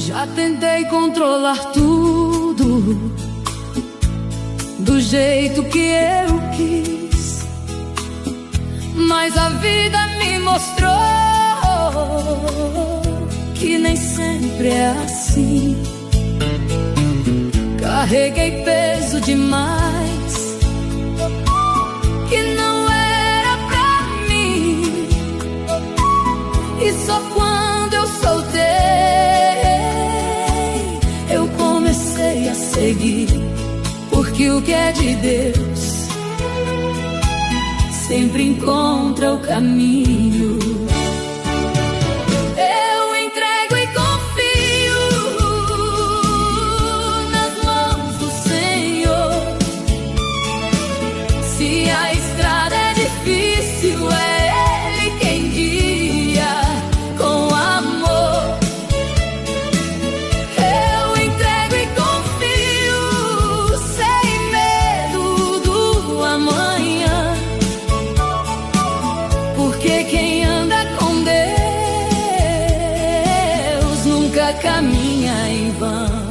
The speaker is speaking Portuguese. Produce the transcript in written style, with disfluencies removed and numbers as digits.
Já tentei controlar tudo do jeito que eu quis, mas a vida me mostrou que nem sempre é assim. Carreguei peso demais que não era pra mim, e só quando eu soltei eu comecei a seguir, porque o que é de Deus sempre encontra o caminho. Eu entrego e confio nas mãos do Senhor. Se a estrada é difícil, é Ele quem guia com amor. Eu entrego e confio sem medo do amanhã, porque quem anda com Deus nunca caminha em vão.